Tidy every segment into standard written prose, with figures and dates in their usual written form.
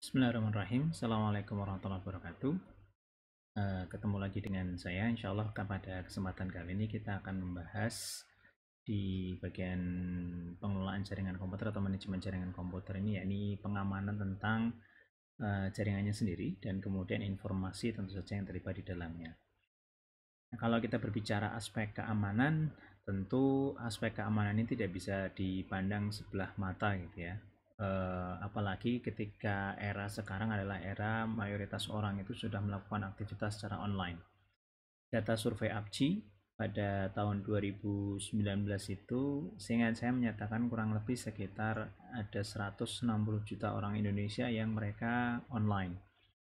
Bismillahirrahmanirrahim. Assalamualaikum warahmatullahi wabarakatuh. Ketemu lagi dengan saya. Insya Allah pada kesempatan kali ini kita akan membahas di bagian pengelolaan jaringan komputer atau manajemen jaringan komputer ini, yakni pengamanan tentang jaringannya sendiri dan kemudian informasi tentu saja yang terlibat di dalamnya. Nah, kalau kita berbicara aspek keamanan, tentu aspek keamanan ini tidak bisa dipandang sebelah mata gitu ya. Apalagi ketika era sekarang adalah era mayoritas orang itu sudah melakukan aktivitas secara online. Data survei APJI pada tahun 2019 itu seingat saya menyatakan kurang lebih sekitar ada 160 juta orang Indonesia yang mereka online.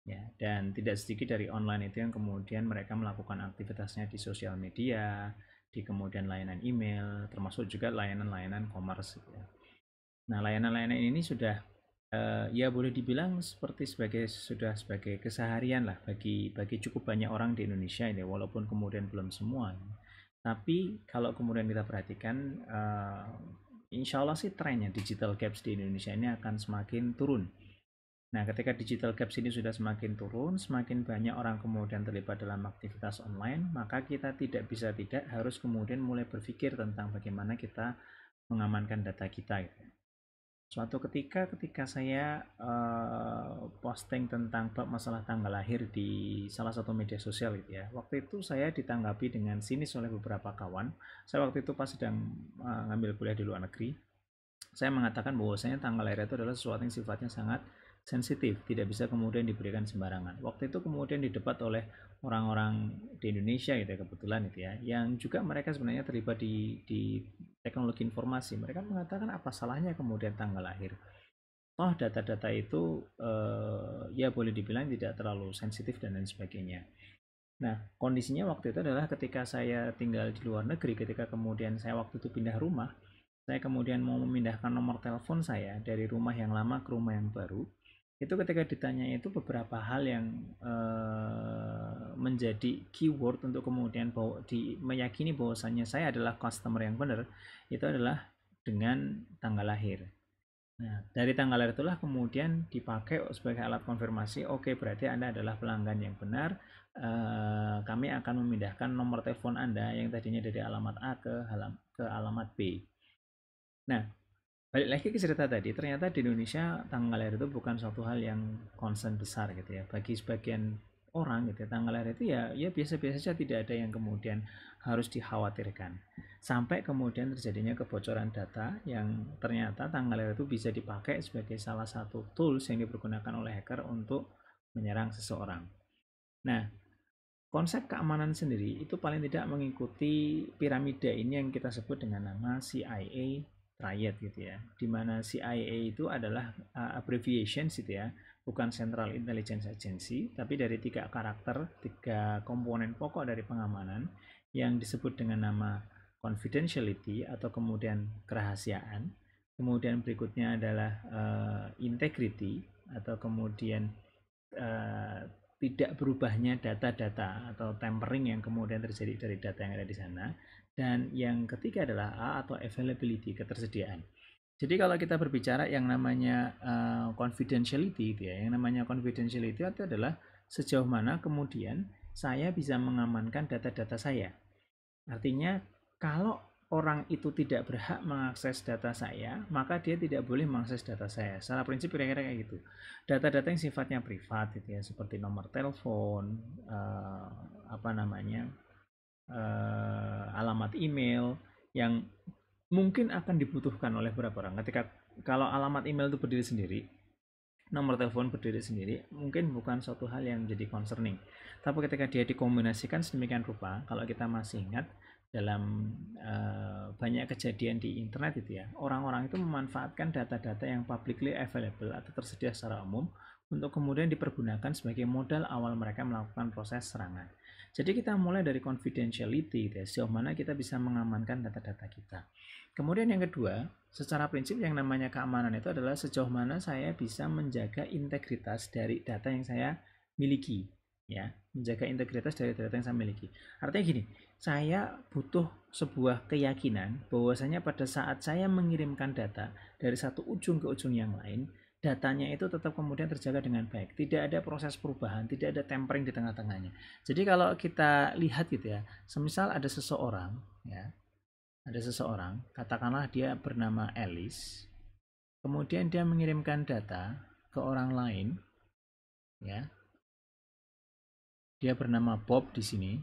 Ya, dan tidak sedikit dari online itu yang kemudian mereka melakukan aktivitasnya di sosial media, di kemudian layanan email, termasuk juga layanan-layanan commerce. Ya. Nah, layanan-layanan ini sudah ya boleh dibilang sudah sebagai keseharian lah bagi cukup banyak orang di Indonesia ini, walaupun kemudian belum semua. Tapi kalau kemudian kita perhatikan, insya Allah sih trennya digital gaps di Indonesia ini akan semakin turun. Nah, ketika digital gaps ini sudah semakin turun, semakin banyak orang kemudian terlibat dalam aktivitas online, maka kita tidak bisa tidak harus kemudian mulai berpikir tentang bagaimana kita mengamankan data kita. Gitu. Suatu ketika saya posting tentang masalah tanggal lahir di salah satu media sosial gitu ya. Waktu itu saya ditanggapi dengan sinis oleh beberapa kawan. Saya waktu itu pas sedang ngambil kuliah di luar negeri. Saya mengatakan bahwasanya tanggal lahir itu adalah sesuatu yang sifatnya sangat sensitif, tidak bisa kemudian diberikan sembarangan. Waktu itu kemudian didebat oleh orang-orang di Indonesia gitu ya, kebetulan itu ya, yang juga mereka sebenarnya terlibat di teknologi informasi. Mereka mengatakan apa salahnya kemudian tanggal lahir. Oh, data-data itu ya boleh dibilang tidak terlalu sensitif dan lain sebagainya. Nah, kondisinya waktu itu adalah ketika saya tinggal di luar negeri, ketika kemudian saya waktu itu pindah rumah, saya kemudian mau memindahkan nomor telepon saya dari rumah yang lama ke rumah yang baru. Itu ketika ditanya itu beberapa hal yang menjadi keyword untuk kemudian meyakini bahwasannya saya adalah customer yang benar, itu adalah dengan tanggal lahir. Nah, dari tanggal lahir itulah kemudian dipakai sebagai alat konfirmasi. Oke, berarti Anda adalah pelanggan yang benar. Kami akan memindahkan nomor telepon Anda yang tadinya dari alamat A ke alamat B. Nah, balik lagi ke cerita tadi, ternyata di Indonesia tanggal lahir itu bukan suatu hal yang concern besar gitu ya. Bagi sebagian orang gitu ya, tanggal lahir itu ya biasa-biasa saja, tidak ada yang kemudian harus dikhawatirkan. Sampai kemudian terjadinya kebocoran data yang ternyata tanggal lahir itu bisa dipakai sebagai salah satu tools yang dipergunakan oleh hacker untuk menyerang seseorang. Nah, konsep keamanan sendiri itu paling tidak mengikuti piramida ini yang kita sebut dengan nama CIA Triad gitu ya. Di mana CIA itu adalah abbreviation gitu ya, bukan Central Intelligence Agency, tapi dari 3 karakter, 3 komponen pokok dari pengamanan yang disebut dengan nama confidentiality atau kemudian kerahasiaan. Kemudian berikutnya adalah integrity atau kemudian uh, tidak berubahnya data-data atau tampering yang kemudian terjadi dari data yang ada di sana. Dan yang ketiga adalah A atau availability, ketersediaan. Jadi kalau kita berbicara yang namanya confidentiality, ya, yang namanya confidentiality itu adalah sejauh mana kemudian saya bisa mengamankan data-data saya. Artinya kalau orang itu tidak berhak mengakses data saya, maka dia tidak boleh mengakses data saya. Secara prinsip kira-kira kayak gitu. Data-data yang sifatnya privat gitu ya, seperti nomor telepon, apa namanya, alamat email yang mungkin akan dibutuhkan oleh beberapa orang. Ketika kalau alamat email itu berdiri sendiri, nomor telepon berdiri sendiri, mungkin bukan suatu hal yang jadi concerning. Tapi ketika dia dikombinasikan sedemikian rupa, kalau kita masih ingat dalam banyak kejadian di internet itu ya, orang-orang itu memanfaatkan data-data yang publicly available atau tersedia secara umum untuk kemudian dipergunakan sebagai modal awal mereka melakukan proses serangan. Jadi kita mulai dari confidentiality, ya, sejauh mana kita bisa mengamankan data-data kita. Kemudian yang kedua, secara prinsip yang namanya keamanan itu adalah sejauh mana saya bisa menjaga integritas dari data yang saya miliki, ya, menjaga integritas dari data yang saya miliki. Artinya gini, saya butuh sebuah keyakinan bahwasanya pada saat saya mengirimkan data dari satu ujung ke ujung yang lain, datanya itu tetap kemudian terjaga dengan baik, tidak ada proses perubahan, tidak ada tempering di tengah-tengahnya. Jadi kalau kita lihat gitu ya, semisal ada seseorang ya, ada seseorang, katakanlah dia bernama Alice, kemudian dia mengirimkan data ke orang lain ya, dia bernama Bob di sini,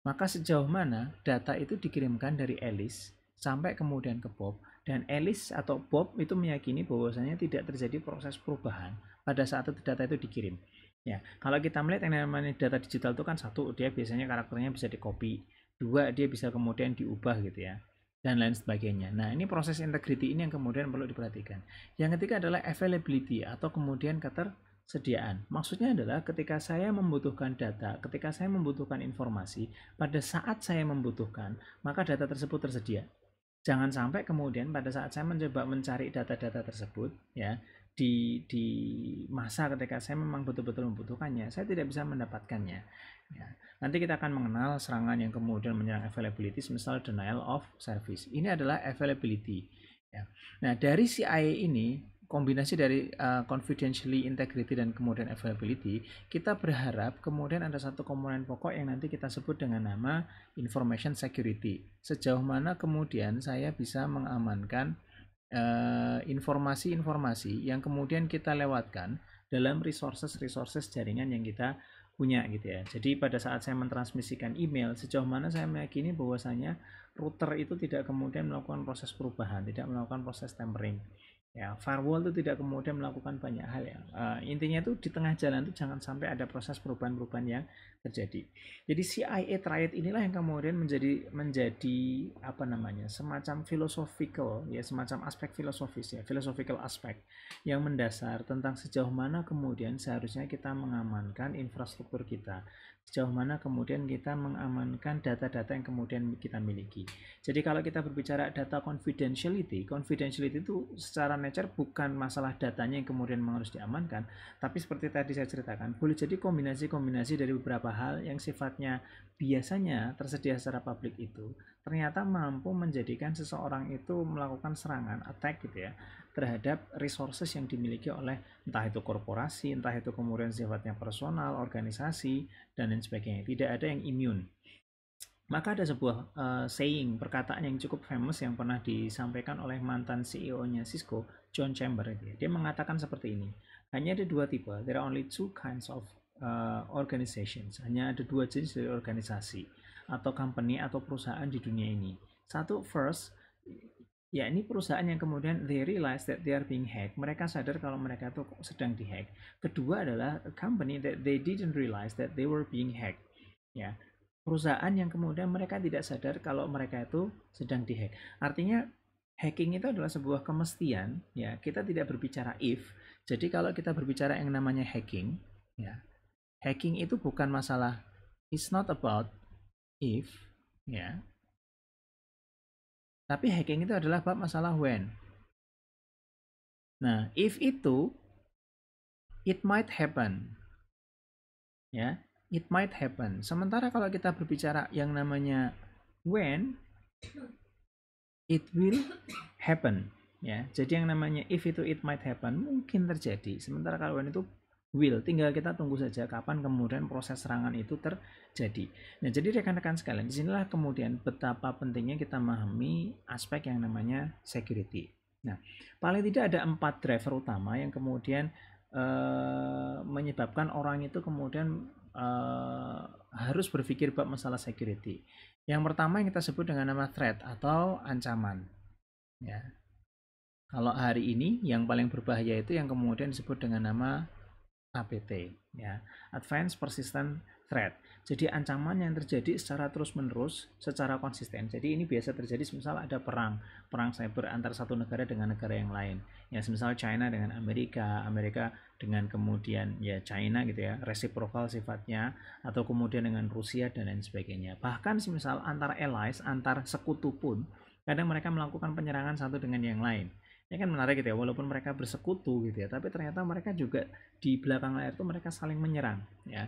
maka sejauh mana data itu dikirimkan dari Alice sampai kemudian ke Bob, dan Alice atau Bob itu meyakini bahwasanya tidak terjadi proses perubahan pada saat itu data itu dikirim. Ya, kalau kita melihat yang namanya data digital itu kan satu, dia biasanya karakternya bisa di-copy, dua, dia bisa kemudian diubah gitu ya, dan lain sebagainya. Nah, ini proses integrity ini yang kemudian perlu diperhatikan. Yang ketiga adalah availability atau kemudian ketersediaan. Maksudnya adalah ketika saya membutuhkan data, ketika saya membutuhkan informasi, pada saat saya membutuhkan, maka data tersebut tersedia. Jangan sampai kemudian pada saat saya mencoba mencari data-data tersebut ya, di masa ketika saya memang betul-betul membutuhkannya, saya tidak bisa mendapatkannya. Ya. Nanti kita akan mengenal serangan yang kemudian menyerang availability, misal denial of service. Ini adalah availability. Ya. Nah, dari CIA ini, kombinasi dari confidentiality, integrity, dan kemudian availability, kita berharap kemudian ada satu komponen pokok yang nanti kita sebut dengan nama information security. Sejauh mana kemudian saya bisa mengamankan informasi-informasi yang kemudian kita lewatkan dalam resources jaringan yang kita punya gitu ya. Jadi pada saat saya mentransmisikan email, sejauh mana saya meyakini bahwasanya router itu tidak kemudian melakukan proses perubahan, tidak melakukan proses tempering. Ya, firewall itu tidak kemudian melakukan banyak hal ya. Intinya itu di tengah jalan itu jangan sampai ada proses perubahan-perubahan yang terjadi. Jadi CIA triad inilah yang kemudian menjadi apa namanya, semacam philosophical ya, semacam aspek filosofis ya, philosophical aspek yang mendasar tentang sejauh mana kemudian seharusnya kita mengamankan infrastruktur kita, sejauh mana kemudian kita mengamankan data-data yang kemudian kita miliki. Jadi kalau kita berbicara data confidentiality itu secara nature bukan masalah datanya yang kemudian harus diamankan, tapi seperti tadi saya ceritakan, boleh jadi kombinasi-kombinasi dari beberapa hal yang sifatnya biasanya tersedia secara publik itu ternyata mampu menjadikan seseorang itu melakukan serangan, attack gitu ya, terhadap resources yang dimiliki oleh entah itu korporasi, entah itu kemudian sifatnya personal, organisasi, dan lain sebagainya. Tidak ada yang immune. Maka ada sebuah saying, perkataan yang cukup famous yang pernah disampaikan oleh mantan CEO-nya Cisco, John Chambers. Dia mengatakan seperti ini, hanya ada dua tipe, there are only two kinds of organizations, hanya ada dua jenis dari organisasi atau company atau perusahaan di dunia ini. Satu, first, ya ini perusahaan yang kemudian they realize that they are being hacked. Mereka sadar kalau mereka itu sedang dihack. Kedua adalah a company that they didn't realize that they were being hacked. Ya, perusahaan yang kemudian mereka tidak sadar kalau mereka itu sedang dihack. Artinya hacking itu adalah sebuah kemestian. Ya, kita tidak berbicara if. Jadi kalau kita berbicara yang namanya hacking, ya, hacking itu bukan masalah. It's not about if, ya. Tapi hacking itu adalah bab masalah when. Nah, if itu it might happen. Ya, it might happen. Sementara kalau kita berbicara yang namanya when, it will happen. Ya, jadi yang namanya if itu it might happen mungkin terjadi. Sementara kalau when itu will, tinggal kita tunggu saja kapan kemudian proses serangan itu terjadi. Nah, jadi rekan-rekan sekalian, disinilah kemudian betapa pentingnya kita memahami aspek yang namanya security. Nah, paling tidak ada 4 driver utama yang kemudian menyebabkan orang itu kemudian harus berpikir bab masalah security. Yang pertama yang kita sebut dengan nama threat atau ancaman. Ya. Kalau hari ini yang paling berbahaya itu yang kemudian disebut dengan nama APT, ya, Advanced Persistent Threat. Jadi ancaman yang terjadi secara terus-menerus, secara konsisten. Jadi ini biasa terjadi misal ada perang cyber antar satu negara dengan negara yang lain. Ya, misal China dengan Amerika, Amerika dengan kemudian ya China gitu ya, reciprocal sifatnya, atau kemudian dengan Rusia dan lain sebagainya. Bahkan misal antar allies, antar sekutu pun kadang mereka melakukan penyerangan satu dengan yang lain. Ini kan menarik gitu ya, walaupun mereka bersekutu gitu ya, tapi ternyata mereka juga di belakang layar itu mereka saling menyerang ya.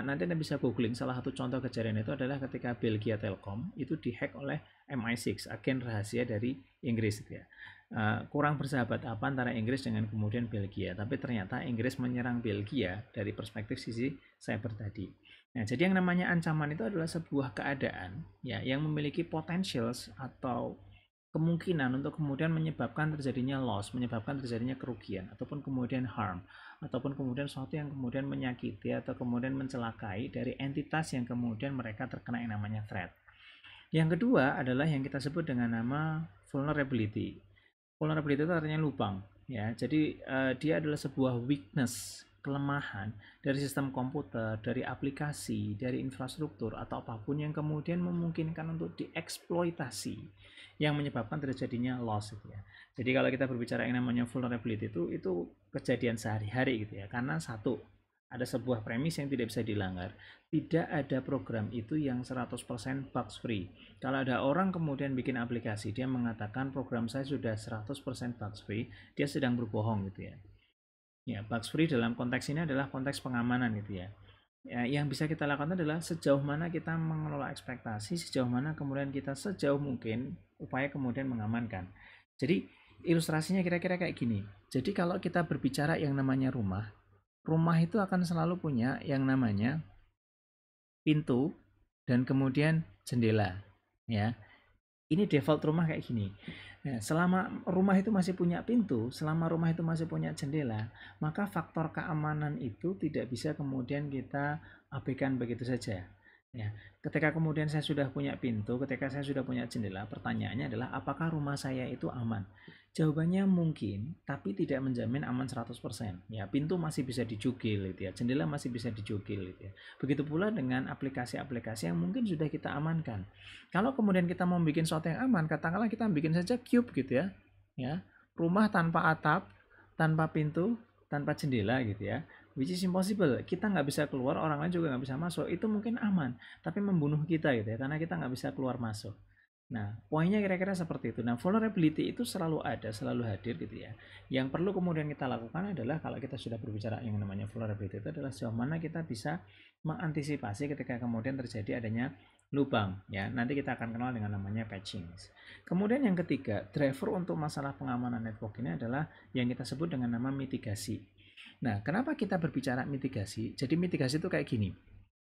Nanti Anda bisa googling, salah satu contoh kejadian itu adalah ketika Belgia Telkom itu dihack oleh MI6, agen rahasia dari Inggris gitu ya. Kurang bersahabat apa antara Inggris dengan kemudian Belgia, tapi ternyata Inggris menyerang Belgia dari perspektif sisi cyber tadi. Nah, jadi yang namanya ancaman itu adalah sebuah keadaan ya yang memiliki potentials atau kemungkinan untuk kemudian menyebabkan terjadinya loss, menyebabkan terjadinya kerugian, ataupun kemudian harm, ataupun kemudian sesuatu yang kemudian menyakiti atau kemudian mencelakai dari entitas yang kemudian mereka terkena yang namanya threat. Yang kedua adalah yang kita sebut dengan nama vulnerability. Vulnerability itu artinya lubang, ya. Jadi dia adalah sebuah weakness, kelemahan dari sistem komputer, dari aplikasi, dari infrastruktur atau apapun yang kemudian memungkinkan untuk dieksploitasi yang menyebabkan terjadinya loss gitu ya. Jadi kalau kita berbicara yang namanya vulnerability itu kejadian sehari-hari gitu ya. Karena satu, ada sebuah premis yang tidak bisa dilanggar. Tidak ada program itu yang 100% bugs free. Kalau ada orang kemudian bikin aplikasi, dia mengatakan program saya sudah 100% bugs free, dia sedang berbohong gitu ya. Ya, bugs free dalam konteks ini adalah konteks pengamanan gitu ya. Ya, yang bisa kita lakukan adalah sejauh mana kita mengelola ekspektasi, sejauh mana kemudian kita sejauh mungkin upaya kemudian mengamankan. Jadi ilustrasinya kira-kira kayak gini. Jadi kalau kita berbicara yang namanya rumah, rumah itu akan selalu punya yang namanya pintu dan kemudian jendela. Ya, ini default rumah kayak gini. Nah, selama rumah itu masih punya pintu, selama rumah itu masih punya jendela, maka faktor keamanan itu tidak bisa kemudian kita abaikan begitu saja. Ya, ketika kemudian saya sudah punya pintu, ketika saya sudah punya jendela, pertanyaannya adalah apakah rumah saya itu aman? Jawabannya mungkin, tapi tidak menjamin aman 100%. Ya, pintu masih bisa dijugil gitu ya, jendela masih bisa dijugil gitu ya. Begitu pula dengan aplikasi-aplikasi yang mungkin sudah kita amankan. Kalau kemudian kita mau bikin sesuatu yang aman, katakanlah kita bikin saja cube gitu ya. Ya, rumah tanpa atap, tanpa pintu, tanpa jendela gitu ya. Which is impossible. Kita nggak bisa keluar, orang lain juga nggak bisa masuk. Itu mungkin aman, tapi membunuh kita gitu ya, karena kita nggak bisa keluar masuk. Nah, poinnya kira-kira seperti itu. Nah, vulnerability itu selalu ada, selalu hadir gitu ya. Yang perlu kemudian kita lakukan adalah kalau kita sudah berbicara yang namanya vulnerability itu adalah sejauh mana kita bisa mengantisipasi ketika kemudian terjadi adanya lubang ya. Nanti kita akan kenal dengan namanya patching. Kemudian yang ketiga, driver untuk masalah pengamanan network ini adalah yang kita sebut dengan nama mitigasi. Nah, kenapa kita berbicara mitigasi? Jadi mitigasi itu kayak gini.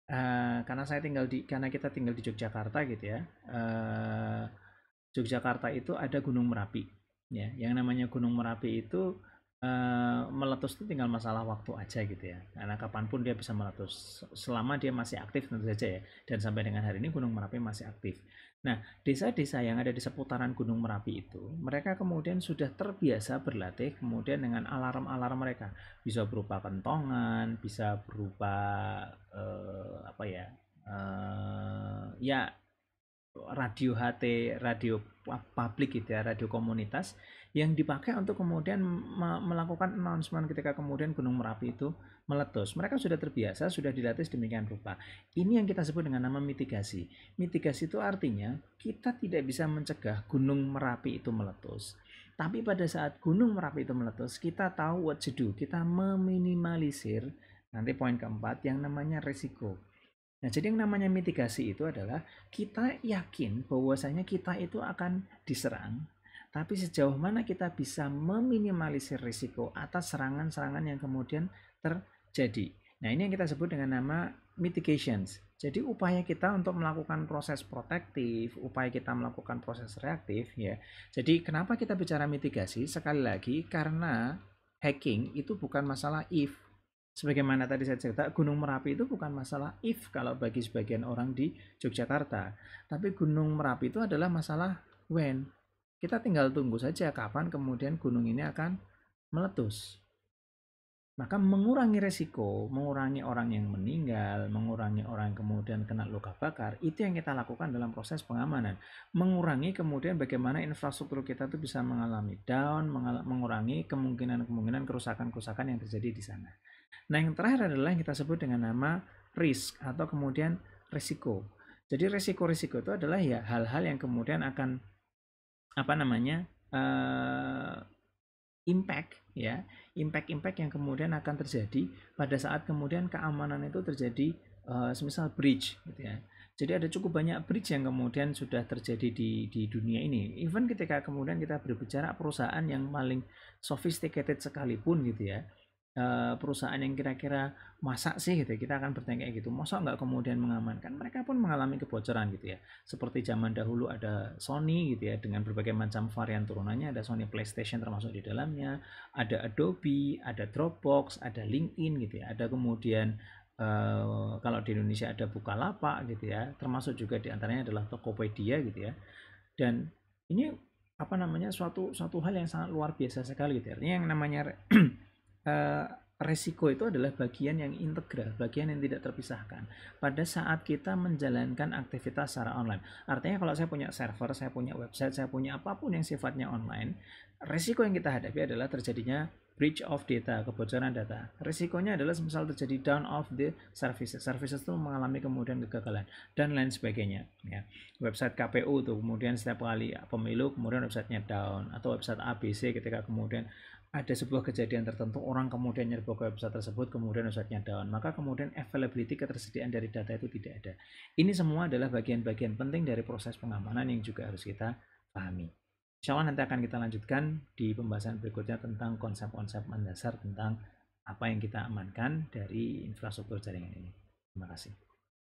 Karena kita tinggal di Yogyakarta gitu ya. Yogyakarta itu ada Gunung Merapi. Ya, yang namanya Gunung Merapi itu meletus itu tinggal masalah waktu aja gitu ya. Karena kapanpun dia bisa meletus, selama dia masih aktif tentu saja ya. Dan sampai dengan hari ini Gunung Merapi masih aktif. Nah, desa-desa yang ada di seputaran Gunung Merapi itu, mereka kemudian sudah terbiasa berlatih kemudian dengan alarm-alarm mereka. Bisa berupa kentongan, bisa berupa apa ya? Ya radio HT, radio publik gitu ya, radio komunitas yang dipakai untuk kemudian melakukan announcement ketika kemudian Gunung Merapi itu meletus. Mereka sudah terbiasa, sudah dilatih demikian rupa. Ini yang kita sebut dengan nama mitigasi. Mitigasi itu artinya kita tidak bisa mencegah Gunung Merapi itu meletus. Tapi pada saat Gunung Merapi itu meletus, kita tahu what to do. Kita meminimalisir, nanti poin keempat, yang namanya risiko. Nah, jadi yang namanya mitigasi itu adalah kita yakin bahwasanya kita itu akan diserang, tapi sejauh mana kita bisa meminimalisir risiko atas serangan-serangan yang kemudian terjadi. Nah, ini yang kita sebut dengan nama mitigations. Jadi upaya kita untuk melakukan proses protektif, upaya kita melakukan proses reaktif ya. Jadi kenapa kita bicara mitigasi? Sekali lagi karena hacking itu bukan masalah if, sebagaimana tadi saya cerita, Gunung Merapi itu bukan masalah if kalau bagi sebagian orang di Yogyakarta. Tapi Gunung Merapi itu adalah masalah when. Kita tinggal tunggu saja kapan kemudian gunung ini akan meletus. Maka mengurangi resiko, mengurangi orang yang meninggal, mengurangi orang yang kemudian kena luka bakar, itu yang kita lakukan dalam proses pengamanan. Mengurangi kemudian bagaimana infrastruktur kita itu bisa mengalami down, mengurangi kemungkinan-kemungkinan kerusakan-kerusakan yang terjadi di sana. Nah, yang terakhir adalah yang kita sebut dengan nama risk atau kemudian risiko. Jadi risiko-risiko itu adalah ya hal-hal yang kemudian akan apa namanya impact ya, impact yang kemudian akan terjadi pada saat kemudian keamanan itu terjadi, semisal breach gitu ya. Jadi ada cukup banyak breach yang kemudian sudah terjadi di dunia ini. Even ketika kemudian kita berbicara perusahaan yang paling sophisticated sekalipun gitu ya, perusahaan yang kira-kira masa sih gitu ya, kita akan bertanya kayak gitu, masa nggak kemudian mengamankan, mereka pun mengalami kebocoran gitu ya, seperti zaman dahulu ada Sony gitu ya, dengan berbagai macam varian turunannya, ada Sony PlayStation termasuk di dalamnya, ada Adobe, ada Dropbox, ada LinkedIn gitu ya, ada kemudian kalau di Indonesia ada Bukalapak gitu ya, termasuk juga diantaranya adalah Tokopedia gitu ya, dan ini apa namanya, suatu suatu hal yang sangat luar biasa sekali gitu ya. Artinya yang namanya eh, resiko itu adalah bagian yang integral, bagian yang tidak terpisahkan pada saat kita menjalankan aktivitas secara online. Artinya kalau saya punya server, saya punya website, saya punya apapun yang sifatnya online, resiko yang kita hadapi adalah terjadinya breach of data, kebocoran data. Resikonya adalah misal terjadi down of the services. Services itu mengalami kemudian kegagalan dan lain sebagainya. Ya. Website KPU tuh kemudian setiap kali pemilu kemudian websitenya down, atau website ABC ketika kemudian ada sebuah kejadian tertentu, orang kemudian nyerbu ke website tersebut, kemudian websitenya down, maka kemudian availability, ketersediaan dari data itu tidak ada. Ini semua adalah bagian-bagian penting dari proses pengamanan yang juga harus kita pahami. Insya Allah nanti akan kita lanjutkan di pembahasan berikutnya tentang konsep-konsep mendasar tentang apa yang kita amankan dari infrastruktur jaringan ini. Terima kasih.